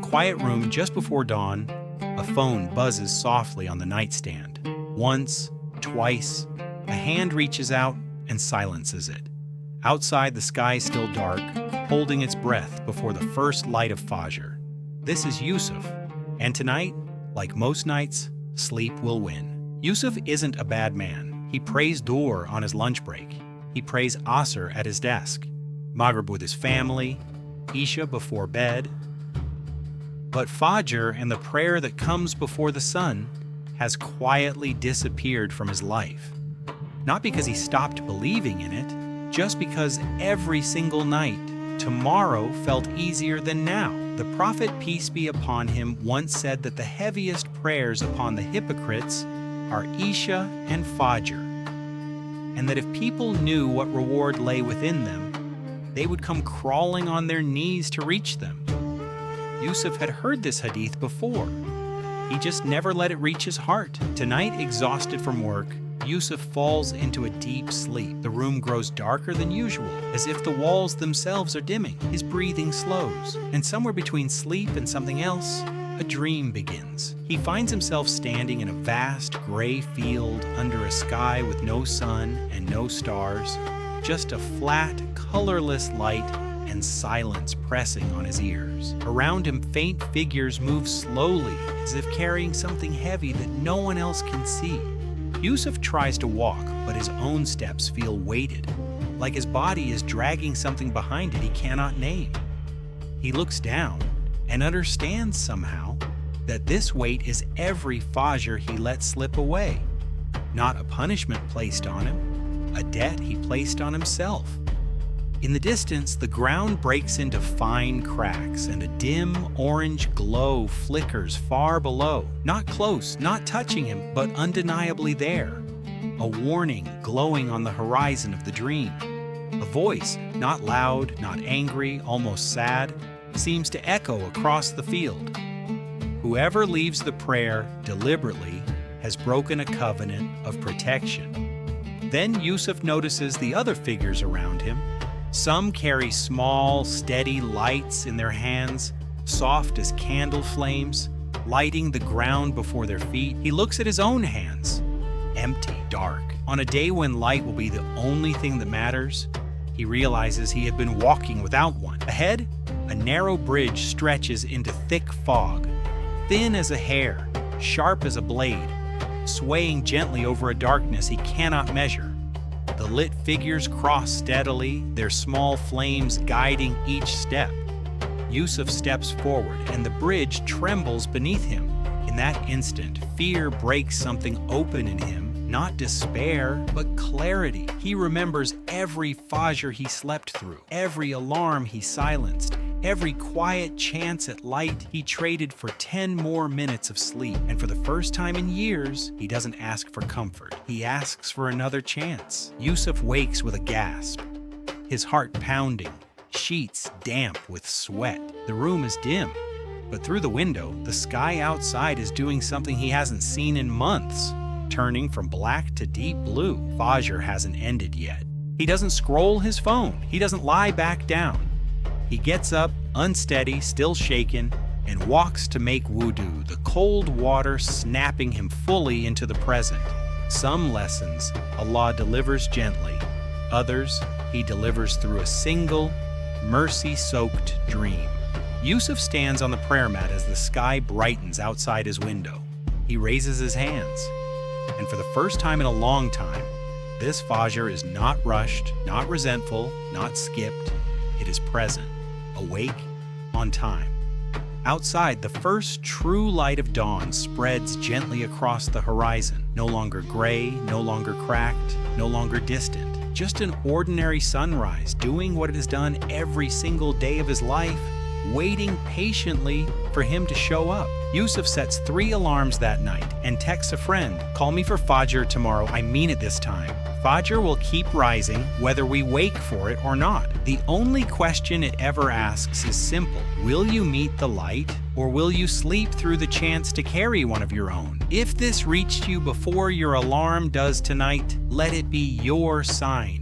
quiet room just before dawn, a phone buzzes softly on the nightstand. Once, twice, a hand reaches out and silences it. Outside, the sky is still dark, holding its breath before the first light of Fajr. This is Yusuf, and tonight, like most nights, sleep will win. Yusuf isn't a bad man. He prays Dhuhr on his lunch break. He prays Asr at his desk, Maghrib with his family, Isha before bed. But Fajr and the prayer that comes before the sun has quietly disappeared from his life. Not because he stopped believing in it, just because every single night, tomorrow felt easier than now. The Prophet, peace be upon him, once said that the heaviest prayers upon the hypocrites are Isha and Fajr, and that if people knew what reward lay within them, they would come crawling on their knees to reach them. Yusuf had heard this hadith before. He just never let it reach his heart. Tonight, exhausted from work, Yusuf falls into a deep sleep. The room grows darker than usual, as if the walls themselves are dimming. His breathing slows, and somewhere between sleep and something else, a dream begins. He finds himself standing in a vast gray field under a sky with no sun and no stars, just a flat, colorless light and silence pressing on his ears. Around him, faint figures move slowly, as if carrying something heavy that no one else can see. Yusuf tries to walk, but his own steps feel weighted, like his body is dragging something behind it he cannot name. He looks down and understands somehow that this weight is every Fajr he let slip away, not a punishment placed on him, a debt he placed on himself. In the distance, the ground breaks into fine cracks and a dim orange glow flickers far below. Not close, not touching him, but undeniably there. A warning glowing on the horizon of the dream. A voice, not loud, not angry, almost sad, seems to echo across the field. Whoever leaves the prayer deliberately has broken a covenant of protection. Then Yusuf notices the other figures around him. Some carry small, steady lights in their hands, soft as candle flames, lighting the ground before their feet. He looks at his own hands, empty, dark. On a day when light will be the only thing that matters, he realizes he had been walking without one. Ahead, a narrow bridge stretches into thick fog, thin as a hair, sharp as a blade, swaying gently over a darkness he cannot measure. The lit figures cross steadily, their small flames guiding each step. Yusuf steps forward, and the bridge trembles beneath him. In that instant, fear breaks something open in him, not despair, but clarity. He remembers every Fajr he slept through, every alarm he silenced, every quiet chance at light he traded for 10 more minutes of sleep. And for the first time in years, he doesn't ask for comfort. He asks for another chance. Yusuf wakes with a gasp, his heart pounding, sheets damp with sweat. The room is dim, but through the window, the sky outside is doing something he hasn't seen in months, turning from black to deep blue. Fajr hasn't ended yet. He doesn't scroll his phone. He doesn't lie back down. He gets up, unsteady, still shaken, and walks to make wudu, the cold water snapping him fully into the present. Some lessons Allah delivers gently. Others He delivers through a single, mercy-soaked dream. Yusuf stands on the prayer mat as the sky brightens outside his window. He raises his hands, and for the first time in a long time, this Fajr is not rushed, not resentful, not skipped. It is present, awake, on time. Outside, the first true light of dawn spreads gently across the horizon, no longer gray, no longer cracked, no longer distant. Just an ordinary sunrise doing what it has done every single day of his life, waiting patiently for him to show up. Yusuf sets 3 alarms that night and texts a friend, "Call me for Fajr tomorrow, I mean it this time." Fajr will keep rising whether we wake for it or not. The only question it ever asks is simple. Will you meet the light, or will you sleep through the chance to carry one of your own? If this reached you before your alarm does tonight, let it be your sign.